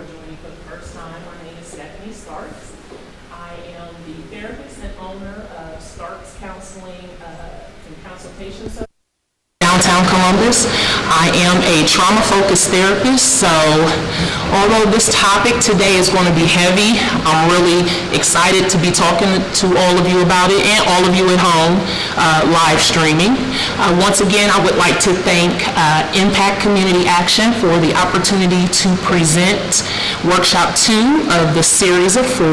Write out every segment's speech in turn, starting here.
joining for the first time, my name is Stephanie Starks. I am the therapist and owner of Starks Counseling and Consultation Service. Downtown Columbus. I am a trauma-focused therapist, so although this topic today is going to be heavy, I'm really excited to be talking to all of you about it and all of you at home live streaming. Once again, I would like to thank Impact Community Action for the opportunity to present Workshop 2 of the series of 4.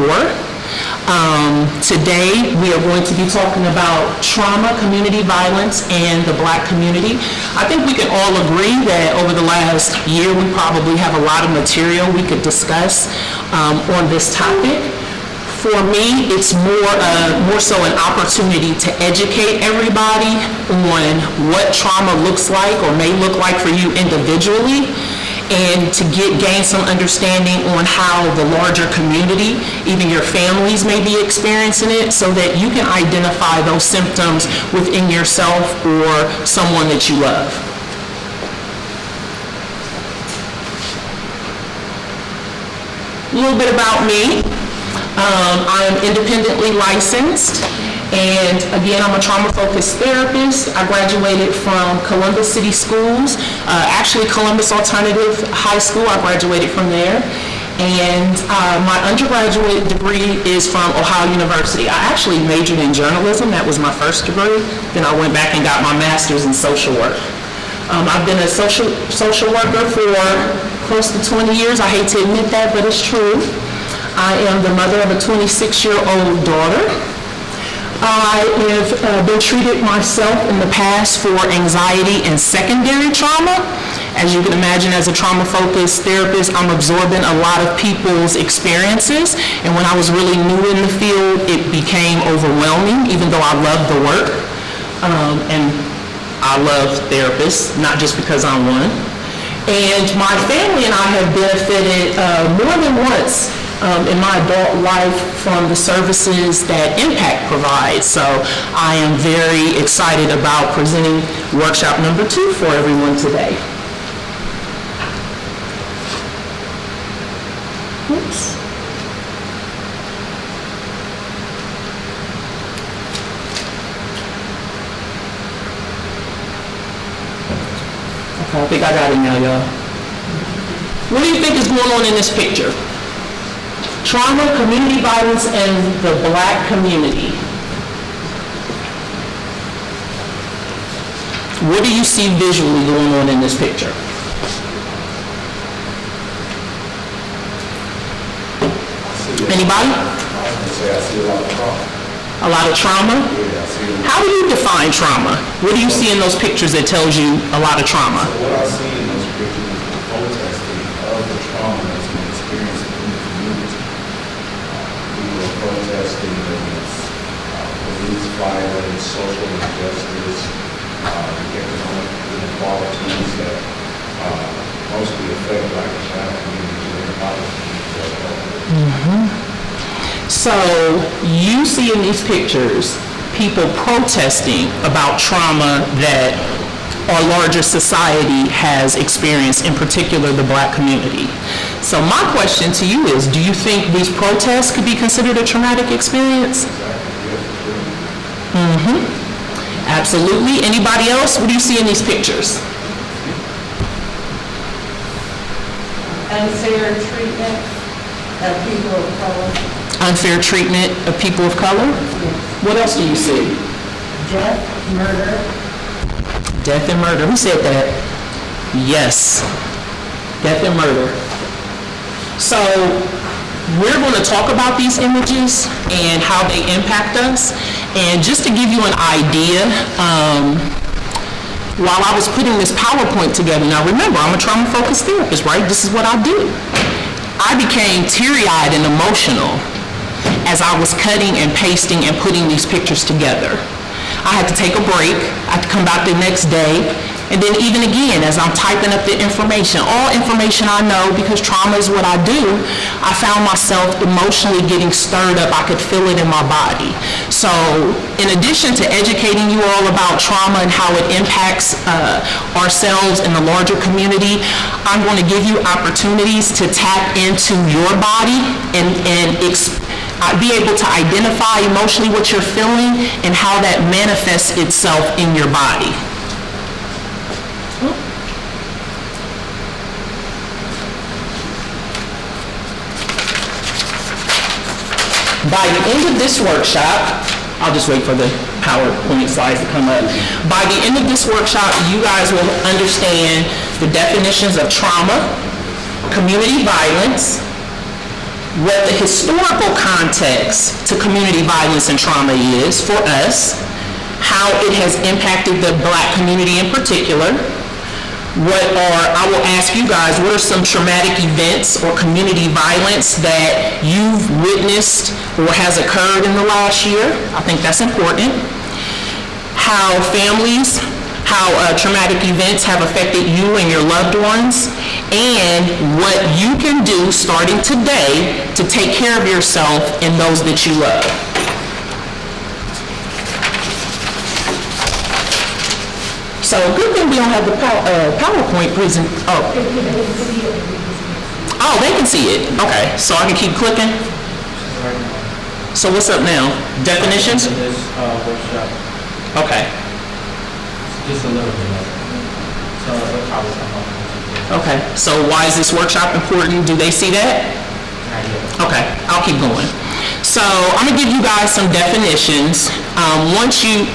Today we are going to be talking about trauma, community violence, and the Black community. I think we can all agree that over the last year we probably have a lot of material we could discuss on this topic. For me, it's more so an opportunity to educate everybody on what trauma looks like or may look like for you individually, and to gain some understanding on how the larger community, even your families, may be experiencing it, so that you can identify those symptoms within yourself or someone that you love. A little bit about me. I am independently licensed, and again, I'm a trauma-focused therapist. I graduated from Columbus City Schools, actually Columbus Alternative High School. I graduated from there. And my undergraduate degree is from Ohio University. I actually majored in journalism. That was my first degree. Then I went back and got my master's in social work. I've been a social worker for close to 20 years. I hate to admit that, but it's true. I am the mother of a 26-year-old daughter. I have been treated myself in the past for anxiety and secondary trauma. As you can imagine, as a trauma-focused therapist, I'm absorbing a lot of people's experiences. And when I was really new in the field, it became overwhelming, even though I love the work. And I love therapists, not just because I'm one. And my family and I have benefited more than once in my adult life from the services that Impact provides. So I am very excited about presenting workshop number 2 for everyone today. Oops. Okay, I think I got it now, y'all. What do you think is going on in this picture? Trauma, community violence, and the Black community. What do you see visually going on in this picture? Anybody? I see a lot of trauma. A lot of trauma? Yeah, I see a lot. How do you define trauma? What do you see in those pictures that tells you a lot of trauma? So what I see in those pictures is the protesting of the trauma that's been experienced in the community. People are protesting against police violence, social injustice, the economic inequalities that mostly affect Black and Black communities and other communities as well. So you see in these pictures people protesting about trauma that our larger society has experienced, in particular the Black community. So my question to you is, do you think these protests could be considered a traumatic experience? Absolutely. Anybody else? What do you see in these pictures? Unfair treatment of people of color. Unfair treatment of people of color? Yes. What else do you see? Death, murder. Death and murder. Who said that? Yes. Death and murder. So we're going to talk about these images and how they impact us. And just to give you an idea, while I was putting this PowerPoint together, now remember, I'm a trauma-focused therapist, right? This is what I do. I became teary-eyed and emotional as I was cutting and pasting and putting these pictures together. I had to take a break. I had to come back the next day And then even again, as I'm typing up the information, all information I know, because trauma is what I do, I found myself emotionally getting stirred up. I could feel it in my body. So in addition to educating you all about trauma and how it impacts ourselves and the larger community, I'm going to give you opportunities to tap into your body and be able to identify emotionally what you're feeling and how that manifests itself in your body. By the end of this workshop, I'll just wait for the PowerPoint slides to come up. By the end of this workshop, you guys will understand the definitions of trauma, community violence, what the historical context to community violence and trauma is for us, how it has impacted the Black community in particular, I will ask you guys, what are some traumatic events or community violence that you've witnessed or has occurred in the last year? I think that's important. How traumatic events have affected you and your loved ones, and what you can do starting today to take care of yourself and those that you love. So good thing we don't have the PowerPoint present. Oh, they can see it. Okay, so I can keep clicking. So what's up now? Definitions? This workshop, Okay. just a little bit. So it'll probably come up. Okay. So why is this workshop important? Do they see that? Not yet. Okay, I'll keep going. So I'm gonna give you guys some definitions. Once you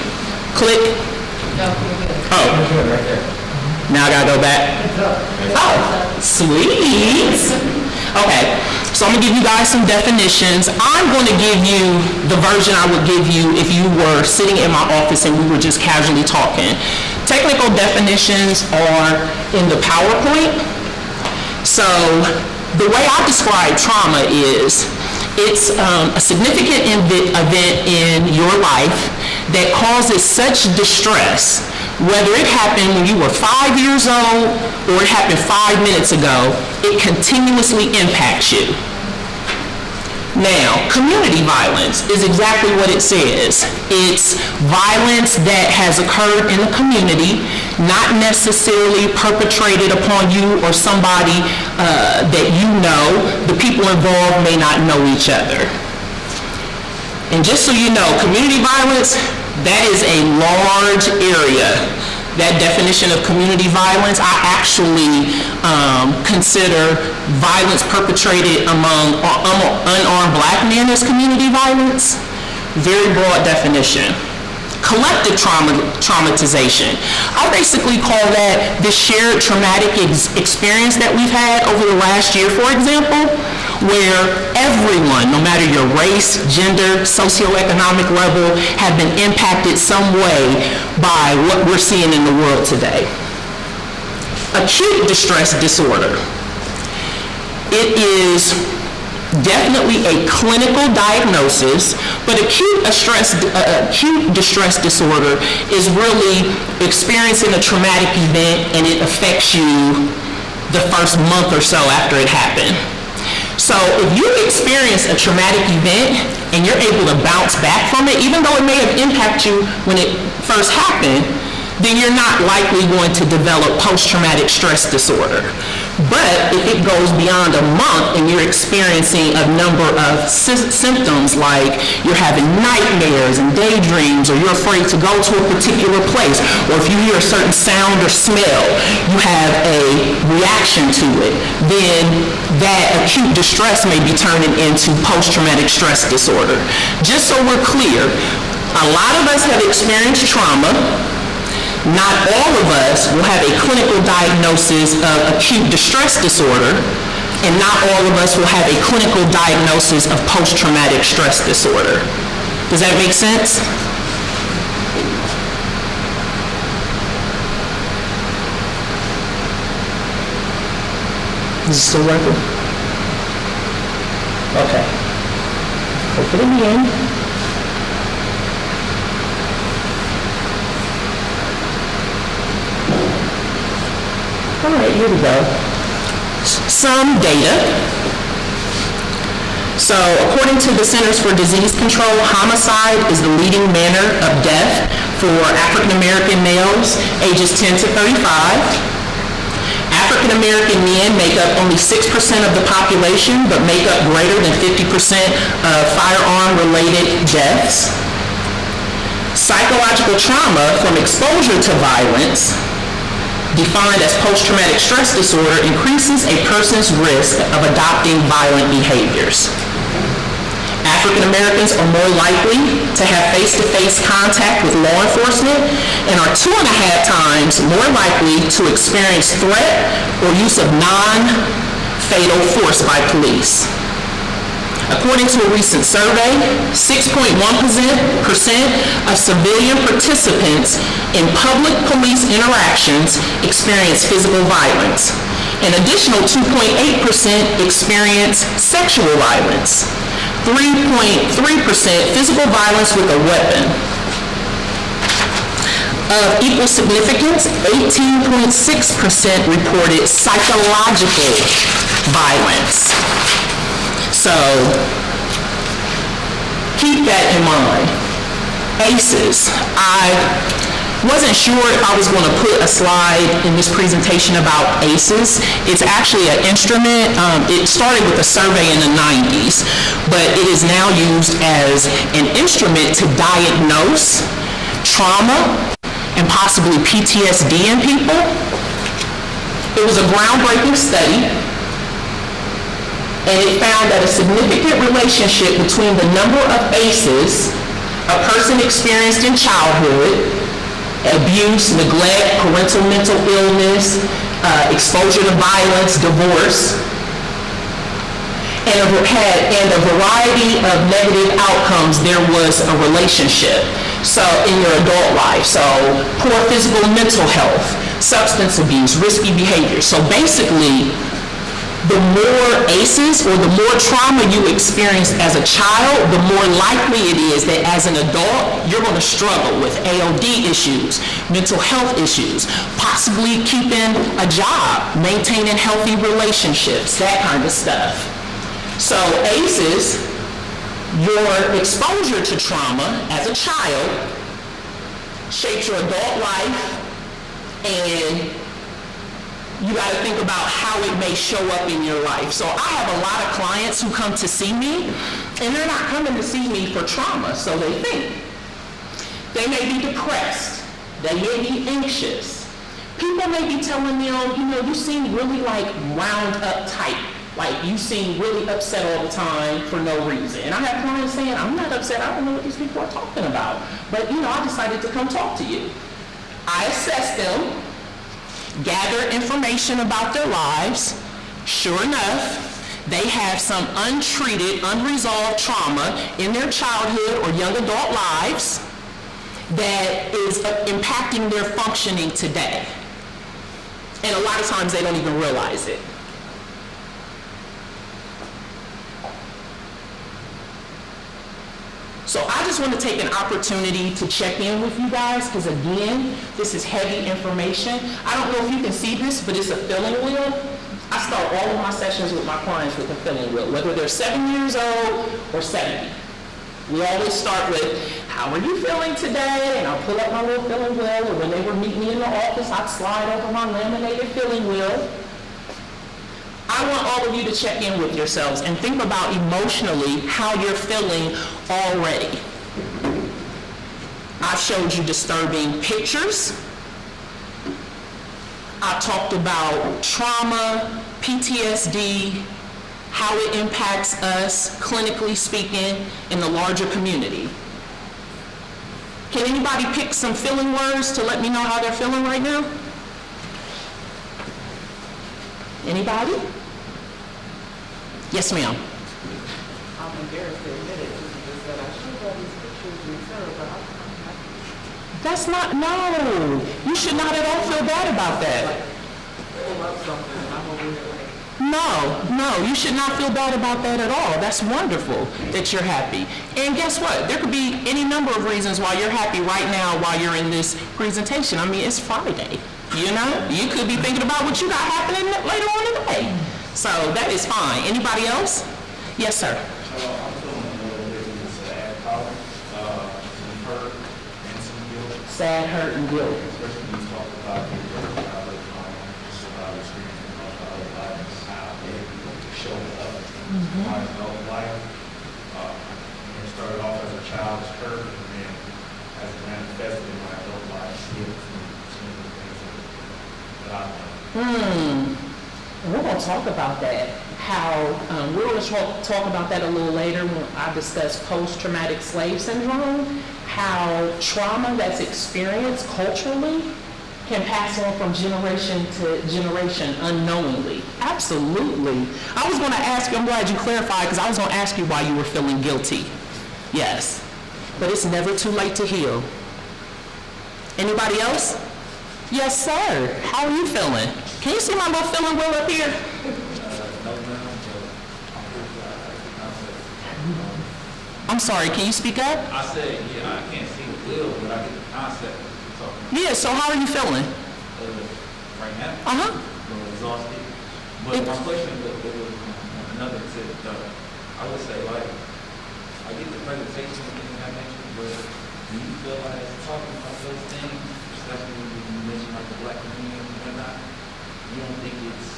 click. Oh. Right there. Now I gotta go back. Oh, sweet. Okay, so I'm gonna give you guys some definitions. I'm gonna give you the version I would give you if you were sitting in my office and we were just casually talking. Technical definitions are in the PowerPoint. So the way I describe trauma is it's a significant event in your life that causes such distress, whether it happened when you were 5 years old or it happened 5 minutes ago, it continuously impacts you. Now, community violence is exactly what it says. It's violence that has occurred in the community, not necessarily perpetrated upon you or somebody that you know. The people involved may not know each other. And just so you know, community violence, that is a large area. That definition of community violence, I actually consider violence perpetrated among unarmed Black men as community violence. Very broad definition. Collective traumatization. I basically call that the shared traumatic experience that we've had over the last year, for example, where everyone, no matter your race, gender, socioeconomic level, have been impacted some way by what we're seeing in the world today. Acute distress disorder. It is definitely a clinical diagnosis, but acute distress disorder is really experiencing a traumatic event and it affects you the first month or so after it happened. So if you experience a traumatic event and you're able to bounce back from it, even though it may have impacted you when it first happened, then you're not likely going to develop post-traumatic stress disorder. But if it goes beyond a month and you're experiencing a number of symptoms like you're having nightmares and daydreams, or you're afraid to go to a particular place, or if you hear a certain sound or smell, you have a reaction to it, then that acute distress may be turning into post-traumatic stress disorder. Just so we're clear, a lot of us have experienced trauma. Not all of us will have a clinical diagnosis of acute distress disorder, and not all of us will have a clinical diagnosis of post-traumatic stress disorder. Does that make sense? Is it still working? Okay. We'll put it in. All right, here we go. Some data. So according to the Centers for Disease Control, homicide is the leading manner of death for African American males ages 10 to 35. African American men make up only 6% of the population, but make up greater than 50% of firearm-related deaths. Psychological trauma from exposure to violence, defined as post-traumatic stress disorder, increases a person's risk of adopting violent behaviors. African Americans are more likely to have face-to-face contact with law enforcement and are 2.5 times more likely to experience threat or use of non-fatal force by police. According to a recent survey, 6.1% of civilian participants in public police interactions experience physical violence. An additional 2.8% experience sexual violence. 3.3% physical violence with a weapon. Of equal significance, 18.6% reported psychological violence. So, keep that in mind. ACEs. I wasn't sure if I was going to put a slide in this presentation about ACEs. It's actually an instrument. It started with a survey in the 90s, but it is now used as an instrument to diagnose trauma and possibly PTSD in people. It was a groundbreaking study, and it found that a significant relationship between the number of ACEs a person experienced in childhood, abuse, neglect, parental mental illness, exposure to violence, divorce, and a variety of negative outcomes, there was a relationship. So in your adult life, so poor physical mental health, substance abuse, risky behavior. So basically, the more ACEs or the more trauma you experience as a child, the more likely it is that as an adult, you're going to struggle with AOD issues, mental health issues, possibly keeping a job, maintaining healthy relationships, that kind of stuff. So ACEs, your exposure to trauma as a child shapes your adult life, and you got to think about how it may show up in your life. So I have a lot of clients who come to see me, and they're not coming to see me for trauma, so they think. They may be depressed. They may be anxious. People may be telling them, you seem really like wound up tight. Like you seem really upset all the time for no reason. And I have clients saying, I'm not upset. I don't know what these people are talking about. But I decided to come talk to you. I assess them, gather information about their lives. Sure enough, they have some untreated, unresolved trauma in their childhood or young adult lives that is impacting their functioning today. And a lot of times they don't even realize it. So I just want to take an opportunity to check in with you guys, because again, this is heavy information. I don't know if you can see this, but it's a feeling wheel. I start all of my sessions with my clients with a feeling wheel, whether they're 7 years old or 70. We always start with, how are you feeling today? And I'll pull up my little feeling wheel, and when they would meet me in the office, I'd slide over my laminated feeling wheel. I want all of you to check in with yourselves and think about emotionally how you're feeling already. I showed you disturbing pictures. I talked about trauma, PTSD, how it impacts us, clinically speaking, in the larger community. Can anybody pick some feeling words to let me know how they're feeling right now? Anybody? Yes, ma'am. I'm embarrassed to admit it, just that I should have these pictures returned, but I'm happy. That's not, no. You should not at all feel bad about that. Pull up something, and I'm over here like, No, you should not feel bad about that at all. That's wonderful that you're happy. And guess what? There could be any number of reasons why you're happy right now while you're in this presentation. I mean, it's Friday. You know, you could be thinking about what you got happening later on in the day. So that is fine. Anybody else? Yes, sir. I'm feeling a little bit of sad, probably, some hurt and some guilt, Sad, hurt, and guilt. especially when you talk about your childhood trauma, just about experiencing my childhood life and how it showed up in my adult life. It started off as a child's hurt, and then as it manifested in my adult life, guilt and some of the things that I've done. And we're going to talk about that, how we're going to talk about that a little later when I discuss post-traumatic slave syndrome, how trauma that's experienced culturally can pass on from generation to generation unknowingly. Absolutely. I was going to ask you, I'm glad you clarified, because I was going to ask you why you were feeling guilty. Yes, but it's never too late to heal. Anybody else? Yes, sir. How are you feeling? Can you see my little feeling wheel up here? No, ma'am, but I'm pretty glad I can concept. I'm sorry, can you speak up? I said, yeah, I can't see the wheel, but I get the concept of what you're talking about. Yeah, so how are you feeling? Right now, Uh-huh. a little exhausted. But my question was another tip, I would say, like, I get the presentation and things I mentioned, but do you feel like talking about those things, especially when you mention like the black community and whatnot, you don't think it's,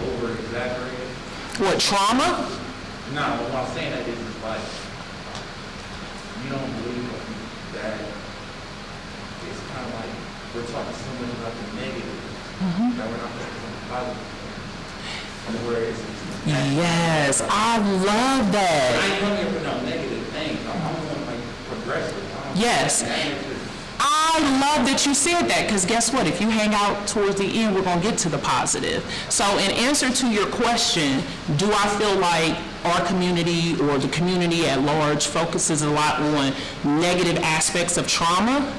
over exaggerated? What, trauma? No, what I'm saying that is like, you don't believe that it's kind of like we're talking so much about the negative that we're not focusing on the positive. Whereas Yes, I love I that. ain't coming here for no negative things. I'm going like progressive. Yes. I love that you said that, because guess what? If you hang out towards the end, we're going to get to the positive. So in answer to your question, do I feel like our community or the community at large focuses a lot on negative aspects of trauma?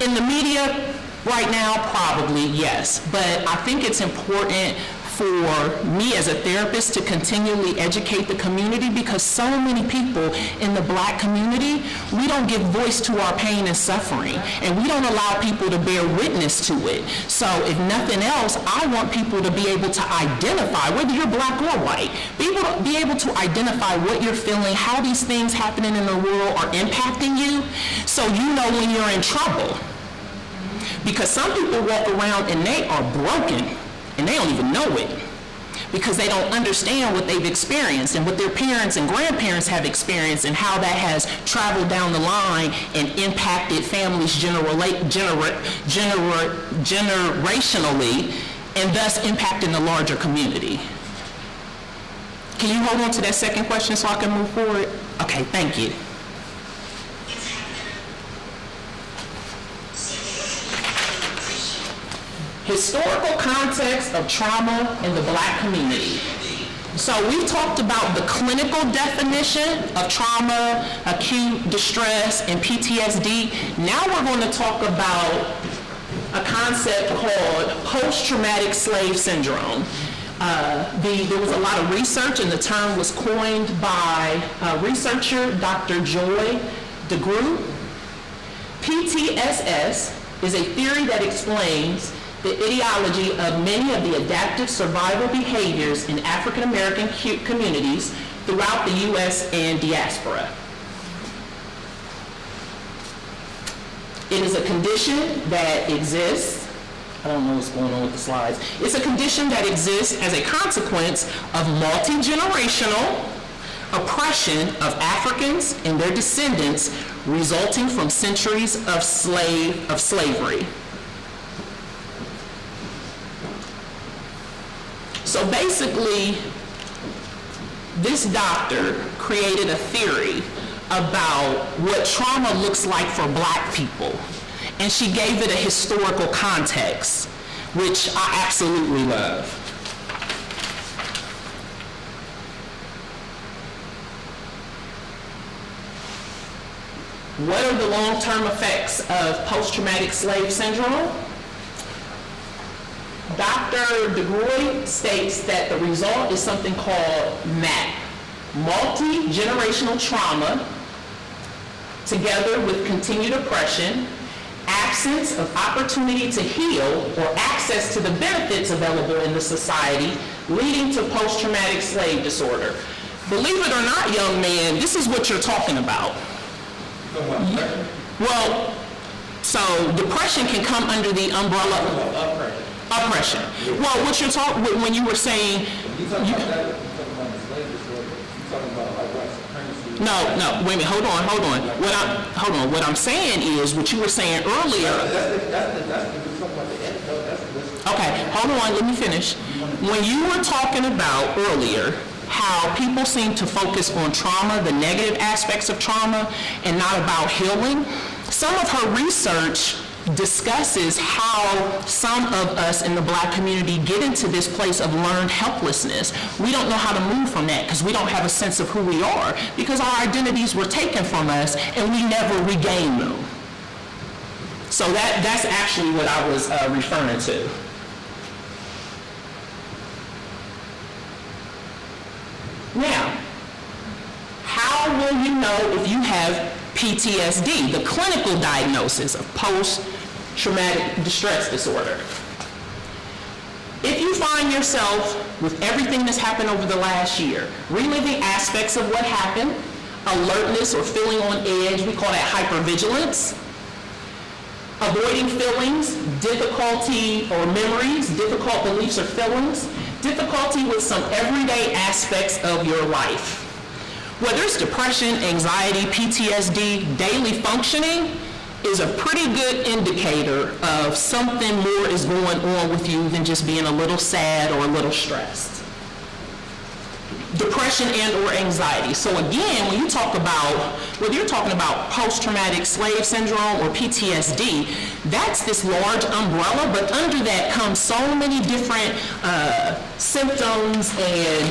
In the media right now, probably yes. But I think it's important for me as a therapist to continually educate the community, because so many people in the black community, we don't give voice to our pain and suffering, and we don't allow people to bear witness to it. So if nothing else, I want people to be able to identify, whether you're black or white, be able to identify what you're feeling, how these things happening in the world are impacting you, so you know when you're in trouble. Because some people walk around and they are broken, and they don't even know it, because they don't understand what they've experienced and what their parents and grandparents have experienced, and how that has traveled down the line and impacted families generationally, and thus impacting the larger community. Can you hold on to that second question so I can move forward? Okay, thank you. Historical context of trauma in the black community. So we've talked about the clinical definition of trauma, acute distress, and PTSD. Now we're going to talk about a concept called post-traumatic slave syndrome. There was a lot of research, and the term was coined by researcher Dr. Joy DeGruy. PTSS is a theory that explains the etiology of many of the adaptive survival behaviors in African American communities throughout the U.S. and diaspora. It is a condition that exists. I don't know what's going on with the slides. It's a condition that exists as a consequence of multi-generational oppression of Africans and their descendants resulting from centuries of slavery. So basically, this doctor created a theory about what trauma looks like for black people, and she gave it a historical context, which I absolutely love. What are the long-term effects of post-traumatic slave syndrome? Dr. DeGruy states that the result is something called MAT, multi-generational trauma, together with continued oppression, absence of opportunity to heal, or access to the benefits available in the society, leading to post-traumatic slave disorder. Believe it or not, young man, this is what you're talking about. Well, so depression can come under the umbrella of oppression. Well, what you're talking, when you were saying, You talking about that, you talking about the slave disorder, you talking about like white supremacy. no, wait a minute, hold on. What I'm saying is, what you were saying earlier. That's the talking about the antidote, that's the. Okay, hold on, let me finish. When you were talking about earlier how people seem to focus on trauma, the negative aspects of trauma, and not about healing, some of her research discusses how some of us in the Black community get into this place of learned helplessness. We don't know how to move from that because we don't have a sense of who we are, because our identities were taken from us and we never regained them. So that's actually what I was referring to. Now, how will you know if you have PTSD, the clinical diagnosis of post-traumatic stress disorder? If you find yourself with everything that's happened over the last year, reliving aspects of what happened, alertness or feeling on edge, we call that hypervigilance, avoiding feelings, difficulty or memories, difficult beliefs or feelings, difficulty with some everyday aspects of your life. Whether it's depression, anxiety, PTSD, daily functioning is a pretty good indicator of something more is going on with you than just being a little sad or a little stressed. Depression and or anxiety. So again, when you talk about, whether you're talking about post-traumatic slave syndrome or PTSD, that's this large umbrella, but under that comes so many different symptoms and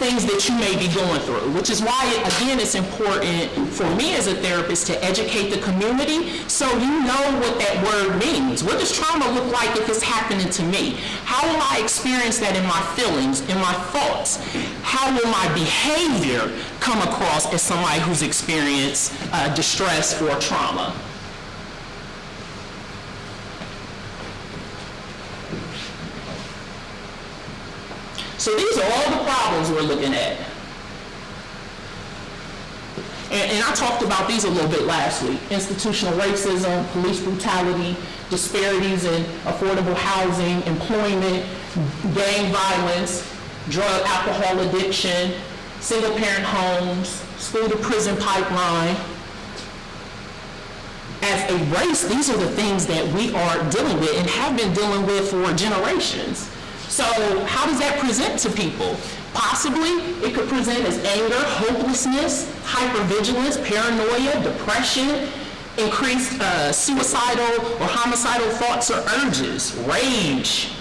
things that you may be going through, which is why, again, it's important for me as a therapist to educate the community so you know what that word means. What does trauma look like if it's happening to me? How will I experience that in my feelings, in my thoughts? How will my behavior come across as somebody who's experienced distress or trauma? So these are all the problems we're looking at. And I talked about these a little bit last week. Institutional racism, police brutality, disparities in affordable housing, employment, gang violence, drug alcohol addiction, single parent homes, school to prison pipeline. As a race, these are the things that we are dealing with and have been dealing with for generations. So how does that present to people? Possibly, it could present as anger, hopelessness, hypervigilance, paranoia, depression, increased suicidal or homicidal thoughts or urges, rage,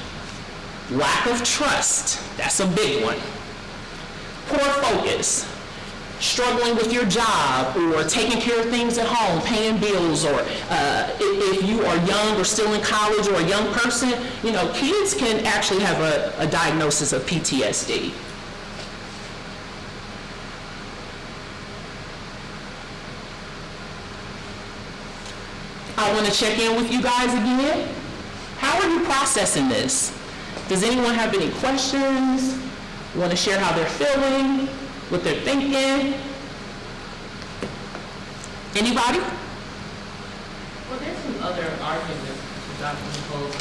lack of trust, that's a big one. Poor focus, struggling with your job or taking care of things at home, paying bills, or if you are young or still in college or a young person, you know, kids can actually have a diagnosis of PTSD. I want to check in with you guys again. How are you processing this? Does anyone have any questions? Want to share how they're feeling? What they're thinking? Anybody? Well, there's some other arguments to Dr. Nicole's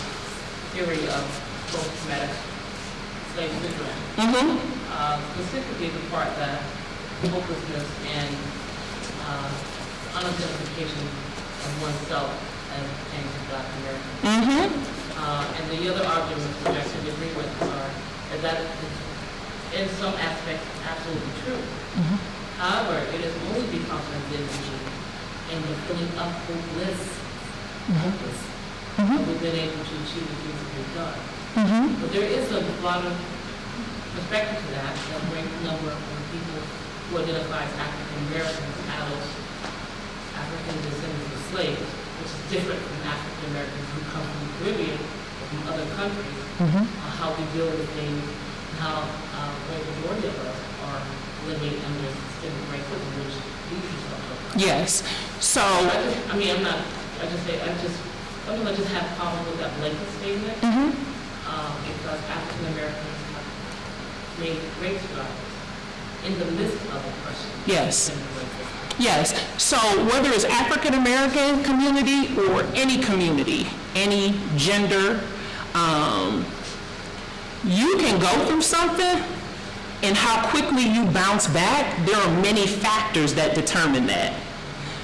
theory of post-traumatic slave syndrome. Specifically the part that hopelessness and unidentification of oneself as pertains to Black Americans. And the other arguments, which I tend to agree with, are that in some aspects absolutely true. However, it is only because of identity and the feeling of hopeless, that we've been able to achieve the things that we've done. But there is a broader perspective to that brings a number of people who identify as African Americans, adults, African descendants of slaves, which is different from African Americans who come from the Caribbean or from other countries, how we deal with things, how the majority of us are living under systemic racism, which lose yourself. Yes. So, I mean, I'm not, sometimes I just have problems with that blanket statement. Because African Americans have made great strides in the midst of oppression. Yes. and racism. yes. So whether it's African American community or any community, any gender, you can go through something, and how quickly you bounce back, there are many factors that determine that.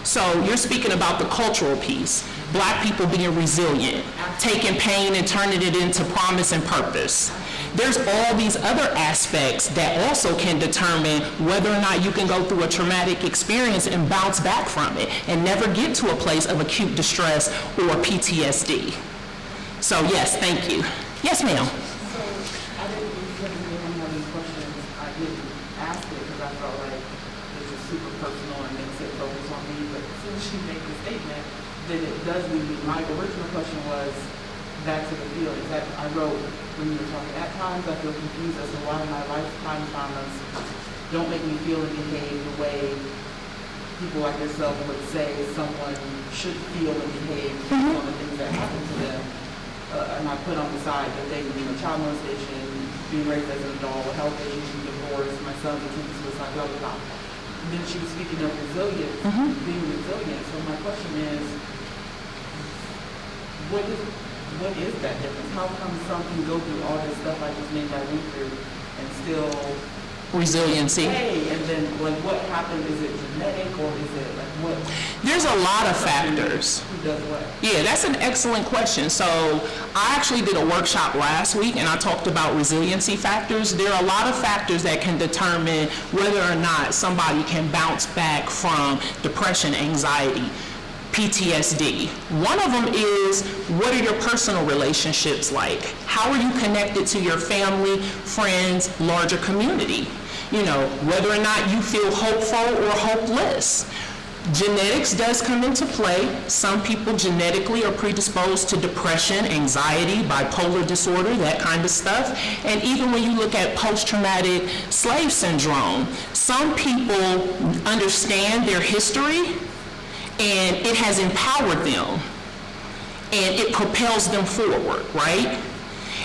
So you're speaking about the cultural piece. Black people being resilient, taking pain and turning it into promise and purpose. There's all these other aspects that also can determine whether or not you can go through a traumatic experience and bounce back from it and never get to a place of acute distress or PTSD. So yes, thank you. Yes, ma'am. So I didn't really have any questions. I didn't ask it because I felt like this is super personal and makes it focus on me. But since she made the statement, then it does leave me. My original question was back to the feelings that I wrote when you were talking. At times I feel confused as to why my lifetime traumas don't make me feel and behave the way people like yourself would say someone should feel and behave based on the things that happen to them. And I put on the side that they, child molestation, being raised as an adult, health issues, divorce, my son's attempted suicide, blah, blah, blah. And then she was speaking of resilience, being resilient. So my question is, what is that difference? How come some can go through all this stuff I just named I went through and still Resiliency. stay? And then what happened? Is it genetic or is it what? There's a lot of factors. Who does what? Yeah, that's an excellent question. So I actually did a workshop last week and I talked about resiliency factors. There are a lot of factors that can determine whether or not somebody can bounce back from depression, anxiety, PTSD. One of them is, what are your personal relationships like? How are you connected to your family, friends, larger community? Whether or not you feel hopeful or hopeless. Genetics does come into play. Some people genetically are predisposed to depression, anxiety, bipolar disorder, that kind of stuff. And even when you look at post-traumatic slave syndrome, some people understand their history and it has empowered them and it propels them forward, right?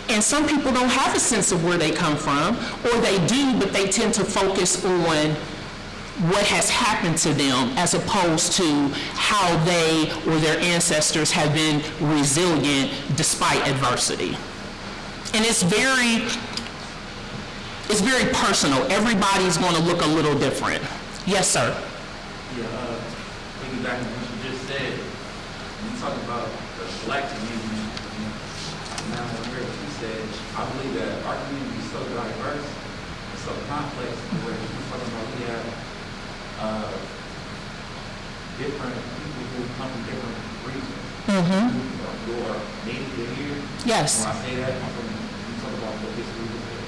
And some people don't have a sense of where they come from, or they do, but they tend to focus on what has happened to them as opposed to how they or their ancestors have been resilient despite adversity. And it's very personal. Everybody's going to look a little different. Yes, sir. Yeah, piggybacking on what you just said, when you talk about the black community, now I heard what you said, I believe that our community is so diverse and so complex where you're talking about we have different people who come from different regions. Who are native to here. Yes. When I say that, I'm from, you talk about what history was there.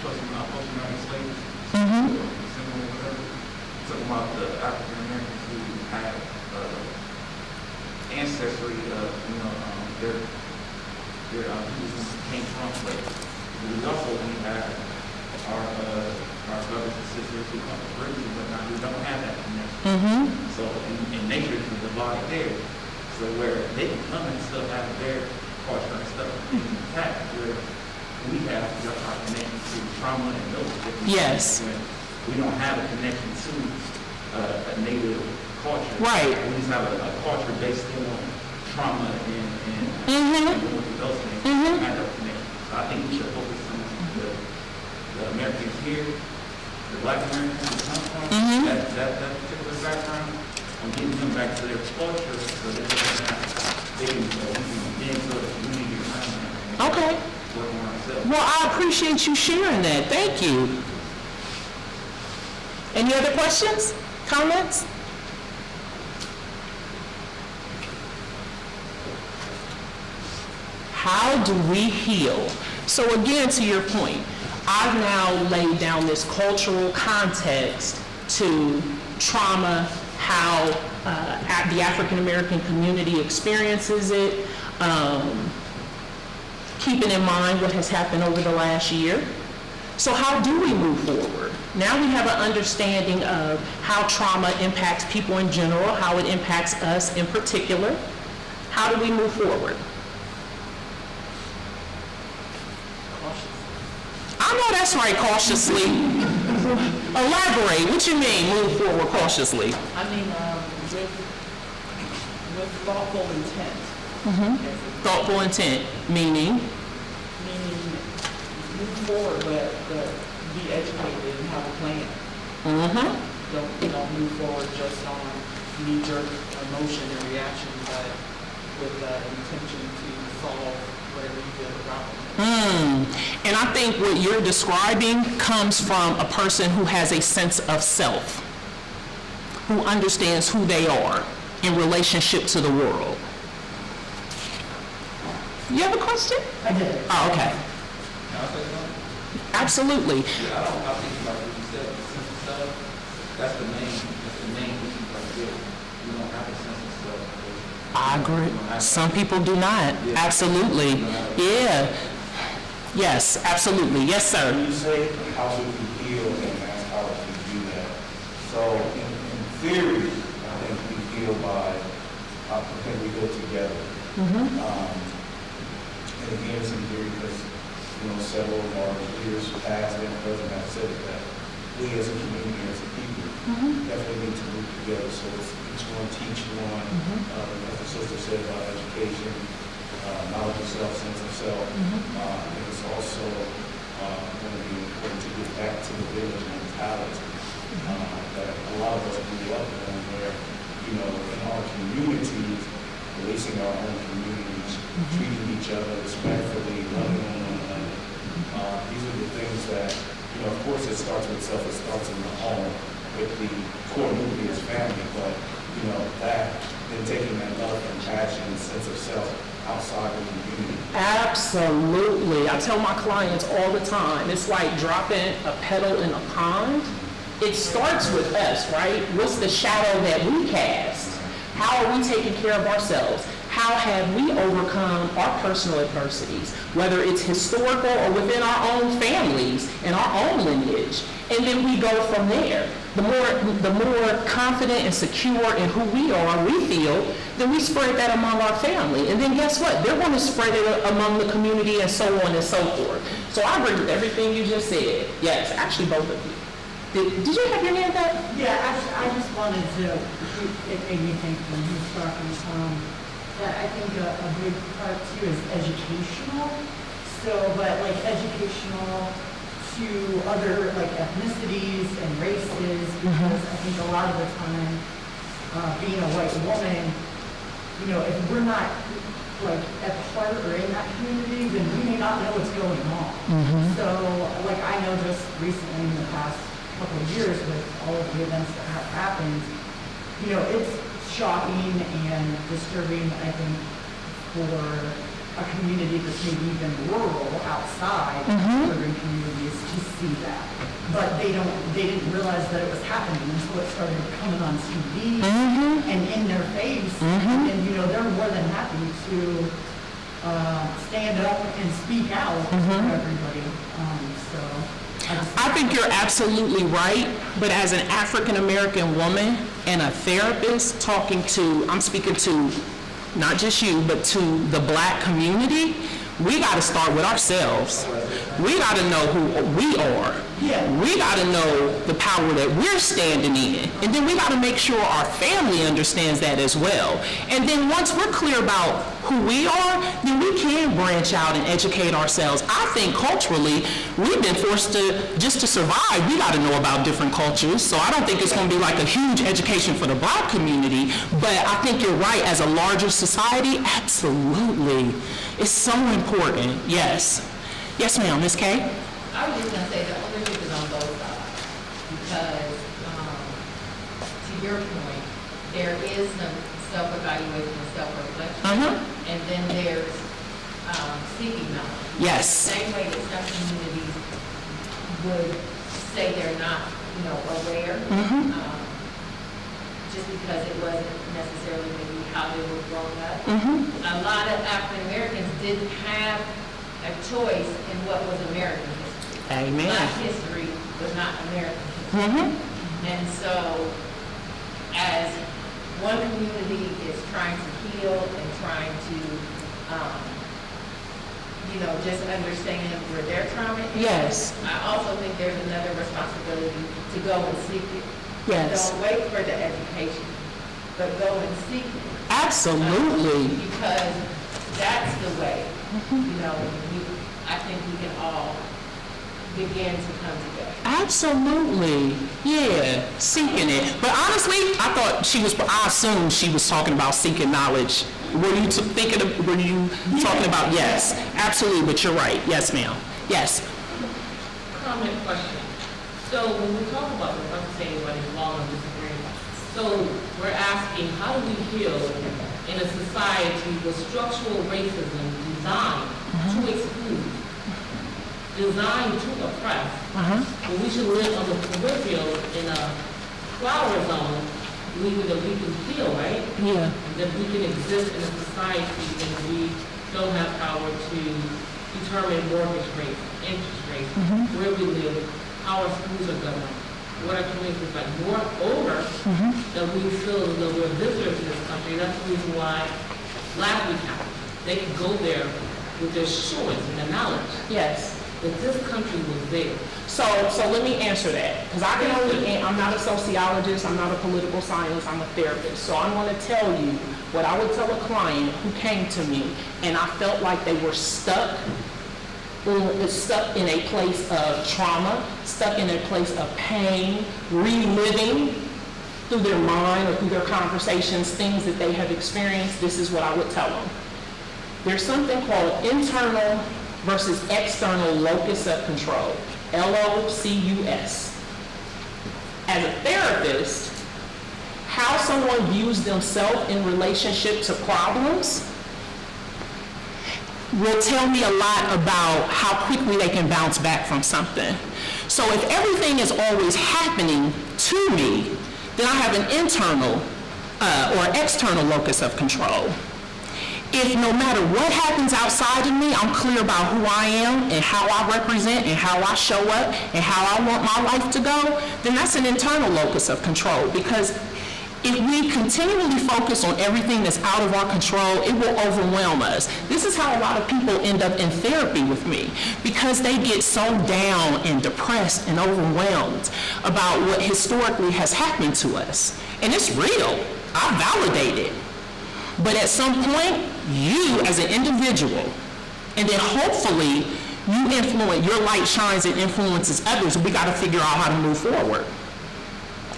Post-American slaves, similar, whatever. Talking about the African Americans who had ancestry of, their people who came from slaves. We have our brothers and sisters who come from Britain, but not who don't have that connection. So in nature, there's a divide there. So where they can come and still have their culture and stuff intact, where we have our connection to trauma and those different Yes. things. We don't have a connection to a native culture. Right. We just have a culture based on trauma and those things. Kind of connection. So I think we should focus on the Americans here, the black Americans who come from that particular background, and getting them back to their culture so that they can get into the community around them. Okay. Work on ourselves. Well, I appreciate you sharing that. Thank you. Any other questions, comments? How do we heal? So again, to your point, I've now laid down this cultural context to trauma, how the African American community experiences it, keeping in mind what has happened over the last year. So how do we move forward? Now we have an understanding of how trauma impacts people in general, how it impacts us in particular. How do we move forward? I know that's right, cautiously. Elaborate, what you mean, move forward cautiously? I mean, with thoughtful intent. Thoughtful intent, meaning? Meaning, move forward, but be educated and have a plan. Don't move forward just on knee-jerk emotion and reaction, but with the intention to solve whatever you feel the problem is. And I think what you're describing comes from a person who has a sense of self, who understands who they are in relationship to the world. You have a question? I did. Oh, okay. Can I say something? Absolutely. Yeah, I think like what you said, the sense of self, that's the main issue right there. We don't have a sense of self. I agree. Some people do not. Absolutely. Yeah. Yes, absolutely. Yes, sir. When you say how do we heal and ask how do we do that? So in theory, I think we heal by, I think we go together. And again, it's in theory because, several of our leaders, past and present, have said that we as a community, as a people, definitely need to move together. So it's each one teach one, as the sister said about education, knowledge of self, sense of self. And it's also going to be important to get back to the village mentality that a lot of us grew up in, where, in our communities, releasing our own communities, treating each other respectfully, loving one another. These are the things that, of course it starts with self, it starts in the home with the core nucleus family, but, that, then taking that love, compassion, sense of self outside of the community. Absolutely. I tell my clients all the time, it's like dropping a petal in a pond. It starts with us, right? What's the shadow that we cast? How are we taking care of ourselves? How have we overcome our personal adversities, whether it's historical or within our own families and our own lineage? And then we go from there. The more confident and secure in who we are, we feel, then we spread that among our family. And then guess what? They're going to spread it among the community and so on and so forth. So I agree with everything you just said. Yes, actually both of you. Did you have your hand up? Yeah, I just wanted to, it made me think when he was talking, that I think a big part too is educational. So, but like educational to other like ethnicities and races, because I think a lot of the time, being a white woman, if we're not like at heart or in that community, then we may not know what's going on. So, like I know just recently in the past couple of years with all of the events that have happened, it's shocking and disturbing, I think, for a community that's maybe even rural outside urban communities to see that. But they didn't realize that it was happening until it started coming on TV and in their face. And they're more than happy to stand up and speak out for everybody. I think you're absolutely right, but as an African-American woman and a therapist I'm speaking to not just you, but to the Black community, we got to start with ourselves. We got to know who we are. We got to know the power that we're standing in. And then we got to make sure our family understands that as well. And then once we're clear about who we are, then we can branch out and educate ourselves. I think culturally, we've been forced to, just to survive, we got to know about different cultures. So I don't think it's going to be like a huge education for the Black community, but I think you're right, as a larger society, absolutely. It's so important, yes. Yes, ma'am, Ms. Kay? I was just gonna say the ownership is on both sides, because, to your point, there is no self-evaluation and self-reflection. And then there's, seeking knowledge. Yes. Same way that some communities would say they're not, aware, just because it wasn't necessarily maybe how they were growing up. A lot of African Americans didn't have a choice in what was American history. Amen. Black history, but not American history. And so, as one community is trying to heal and trying to, just understand where their trauma is. Yes. I also think there's another responsibility to go and seek it. Yes. Don't wait for the education, but go and seek it. Absolutely. Because that's the way, I think we can all begin to come together. Absolutely. Yeah, seeking it. But honestly, I assumed she was talking about seeking knowledge. Were you talking about, yes, absolutely, but you're right. Yes, ma'am. Yes. Comment, question. So when we talk about this, I'm not saying anybody's wrong or disagreeing. So we're asking, how do we heal in a society with structural racism designed to exclude, designed to oppress? When we should live on the peripheral in a flower zone, believing that we can heal, right? Yeah. And that we can exist in a society and we don't have power to determine mortgage rates, interest rates, where we live, how our schools are governed, what our communities like. Moreover, that we feel that we're visitors to this country. That's the reason why last week happened. They could go there with their assurance and their knowledge Yes. that this country was there. So let me answer that, because I'm not a sociologist, I'm not a political scientist, I'm a therapist. So I'm going to tell you what I would tell a client who came to me and I felt like they were stuck in a place of trauma, stuck in a place of pain, reliving through their mind or through their conversations, things that they have experienced. This is what I would tell them. There's something called internal versus external locus of control, LOCUS. As a therapist, how someone views themselves in relationship to problems will tell me a lot about how quickly they can bounce back from something. So if everything is always happening to me, then I have an internal or external locus of control. If no matter what happens outside of me, I'm clear about who I am and how I represent and how I show up and how I want my life to go, then that's an internal locus of control. Because if we continually focus on everything that's out of our control, it will overwhelm us. This is how a lot of people end up in therapy with me, because they get so down and depressed and overwhelmed about what historically has happened to us. And it's real. I validate it. But at some point, you as an individual, and then hopefully your light shines and influences others, we got to figure out how to move forward.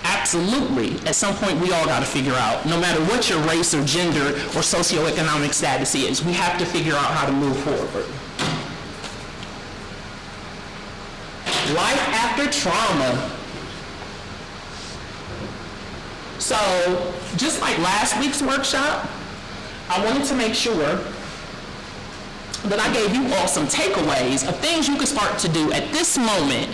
Absolutely. At some point, we all got to figure out, no matter what your race or gender or socioeconomic status is, we have to figure out how to move forward. Life after trauma. So, just like last week's workshop, I wanted to make sure that I gave you all some takeaways of things you can start to do at this moment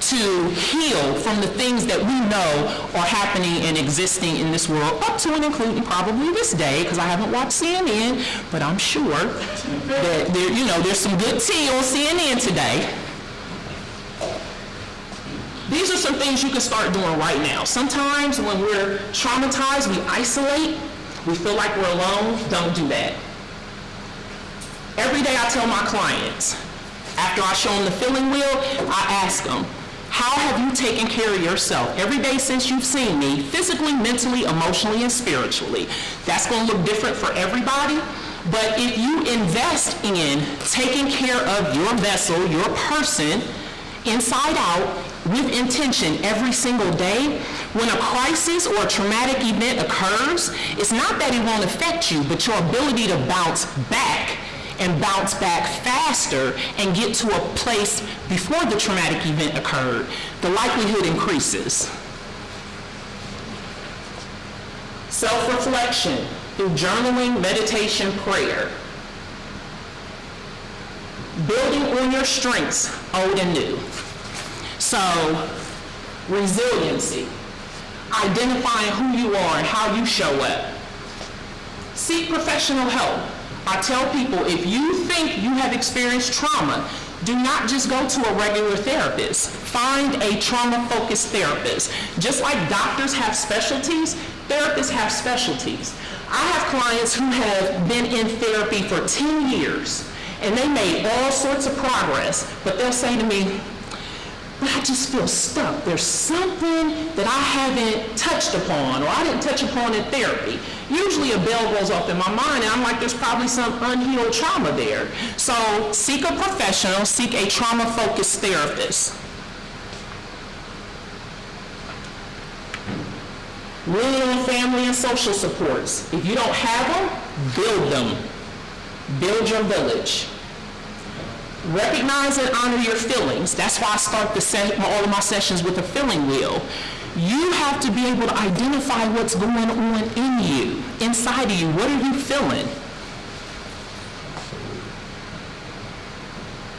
to heal from the things that we know are happening and existing in this world, up to and including probably this day, because I haven't watched CNN, but I'm sure that there's some good tea on CNN today. These are some things you can start doing right now. Sometimes when we're traumatized, we isolate. We feel like we're alone. Don't do that. Every day I tell my clients, after I show them the feeling wheel, I ask them, how have you taken care of yourself every day since you've seen me, physically, mentally, emotionally, and spiritually? That's going to look different for everybody. But if you invest in taking care of your vessel, your person, inside out, with intention every single day, when a crisis or a traumatic event occurs, it's not that it won't affect you, but your ability to bounce back and bounce back faster and get to a place before the traumatic event occurred, the likelihood increases. Self-reflection through journaling, meditation, prayer. Building on your strengths, old and new. So, resiliency, identifying who you are and how you show up. Seek professional help. I tell people, if you think you have experienced trauma, Do not just go to a regular therapist. Find a trauma-focused therapist. Just like doctors have specialties, therapists have specialties. I have clients who have been in therapy for 10 years, and they made all sorts of progress, but they'll say to me, but I just feel stuck. There's something that I haven't touched upon, or I didn't touch upon in therapy. Usually a bell goes off in my mind, and I'm like, there's probably some unhealed trauma there. So seek a professional, seek a trauma-focused therapist. Lean on family and social supports. If you don't have them, build them. Build your village. Recognize and honor your feelings. That's why I start all of my sessions with a feeling wheel. You have to be able to identify what's going on in you, inside of you. What are you feeling?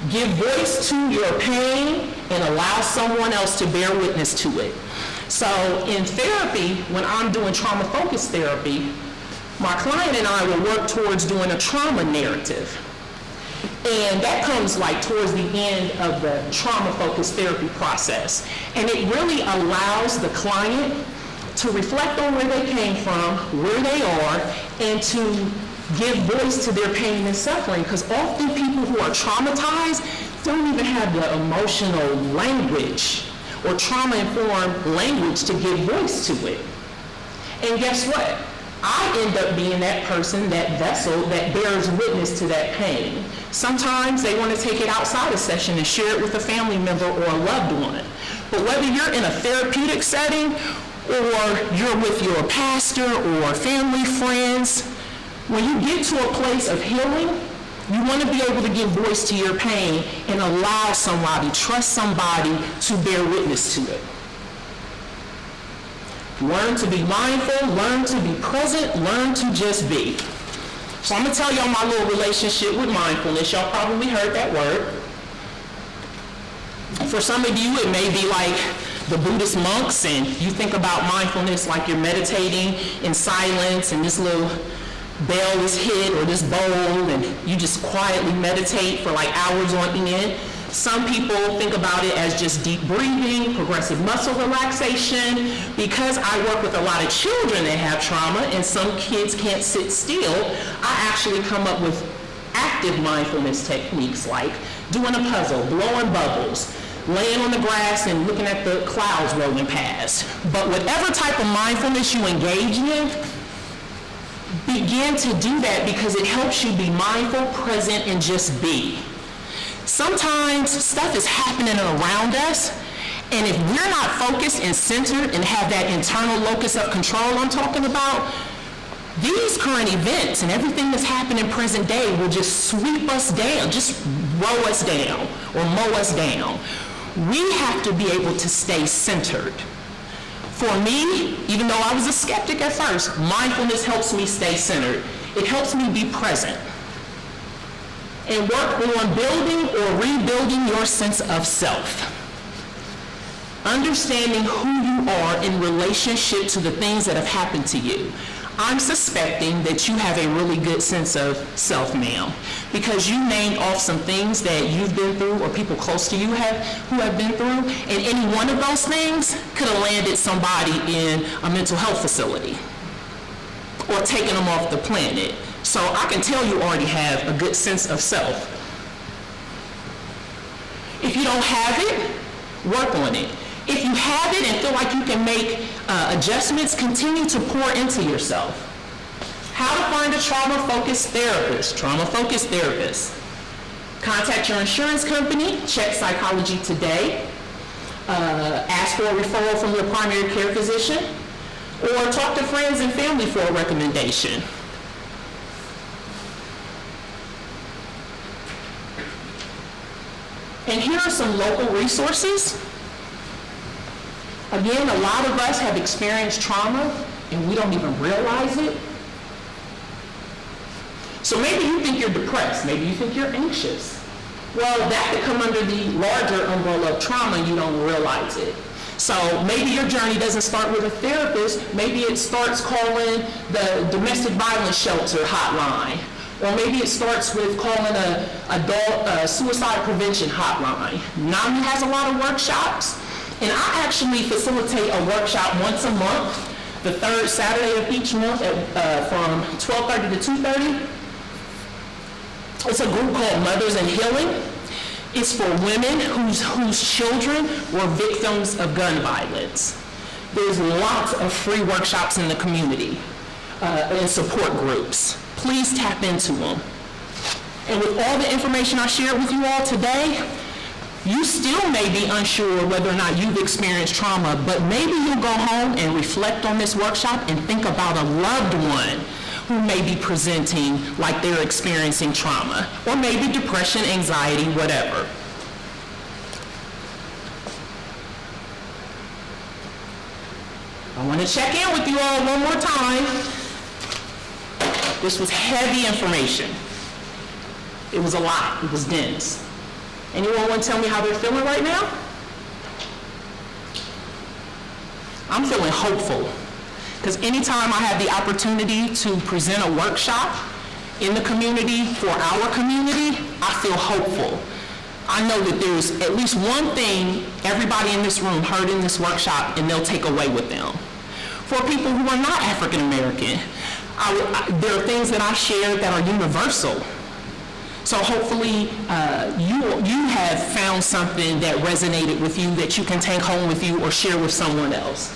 Give voice to your pain and allow someone else to bear witness to it. So in therapy, when I'm doing trauma-focused therapy, my client and I will work towards doing a trauma narrative. And that comes like towards the end of the trauma-focused therapy process. And it really allows the client to reflect on where they came from, where they are, and to give voice to their pain and suffering. Because often people who are traumatized don't even have the emotional language or trauma-informed language to give voice to it. And guess what? I end up being that person, that vessel that bears witness to that pain. Sometimes they want to take it outside a session and share it with a family member or a loved one. But whether you're in a therapeutic setting or you're with your pastor or family friends, when you get to a place of healing, you want to be able to give voice to your pain and allow somebody, trust somebody to bear witness to it. Learn to be mindful, learn to be present, learn to just be. So I'm going to tell y'all my little relationship with mindfulness. Y'all probably heard that word. For some of you, it may be like the Buddhist monks, and you think about mindfulness like you're meditating in silence, and this little bell is hit or this bowl, and you just quietly meditate for like hours on end. Some people think about it as just deep breathing, progressive muscle relaxation. Because I work with a lot of children that have trauma and some kids can't sit still, I actually come up with active mindfulness techniques like doing a puzzle, blowing bubbles, laying on the grass and looking at the clouds rolling past. But whatever type of mindfulness you engage in, begin to do that because it helps you be mindful, present, and just be. Sometimes stuff is happening around us, and if we're not focused and centered and have that internal locus of control I'm talking about, these current events and everything that's happening present day will just sweep us down, just row us down or mow us down. We have to be able to stay centered. For me, even though I was a skeptic at first, mindfulness helps me stay centered. It helps me be present and work on building or rebuilding your sense of self. Understanding who you are in relationship to the things that have happened to you. I'm suspecting that you have a really good sense of self, ma'am, because you named off some things that you've been through or people close to you who have been through, and any one of those things could have landed somebody in a mental health facility or taken them off the planet. So I can tell you already have a good sense of self. If you don't have it, work on it. If you have it and feel like you can make adjustments, continue to pour into yourself. How to find a trauma-focused therapist. Trauma-focused therapist. Contact your insurance company, check Psychology Today, ask for a referral from your primary care physician, or talk to friends and family for a recommendation. And here are some local resources. Again, a lot of us have experienced trauma and we don't even realize it. So maybe you think you're depressed, maybe you think you're anxious. Well, that could come under the larger umbrella of trauma and you don't realize it. So maybe your journey doesn't start with a therapist, maybe it starts calling the domestic violence shelter hotline, Or maybe it starts with calling a adult suicide prevention hotline. NAMI has a lot of workshops, and I actually facilitate a workshop once a month, the third Saturday of each month from 12:30 to 2:30. It's a group called Mothers in Healing. It's for women whose children were victims of gun violence. There's lots of free workshops in the community and support groups. Please tap into them. And with all the information I shared with you all today, you still may be unsure whether or not you've experienced trauma, but maybe you'll go home and reflect on this workshop and think about a loved one who may be presenting like they're experiencing trauma, or maybe depression, anxiety, whatever. I want to check in with you all one more time. This was heavy information. It was a lot. It was dense. Anyone want to tell me how they're feeling right now? I'm feeling hopeful, because anytime I have the opportunity to present a workshop in the community for our community, I feel hopeful. I know that there's at least one thing everybody in this room heard in this workshop and they'll take away with them. For people who are not African American, there are things that I shared that are universal. So hopefully you have found something that resonated with you that you can take home with you or share with someone else.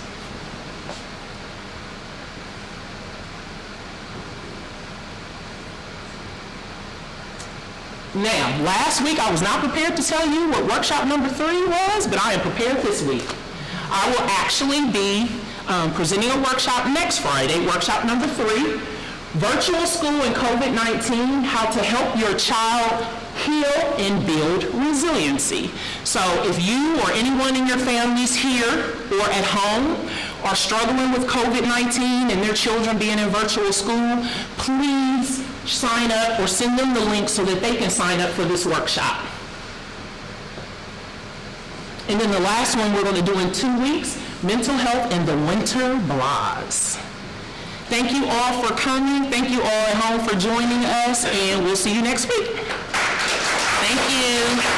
Now, last week I was not prepared to tell you what workshop number 3 was, but I am prepared this week. I will actually be presenting a workshop next Friday, workshop number 3, Virtual School and COVID-19, How to Help Your Child Heal and Build Resiliency. So if you or anyone in your families here or at home are struggling with COVID-19 and their children being in virtual school, please sign up or send them the link so that they can sign up for this workshop. And then the last one we're going to do in 2 weeks, Mental Health in the Winter Blogs. Thank you all for coming. Thank you all at home for joining us, and we'll see you next week. Thank you.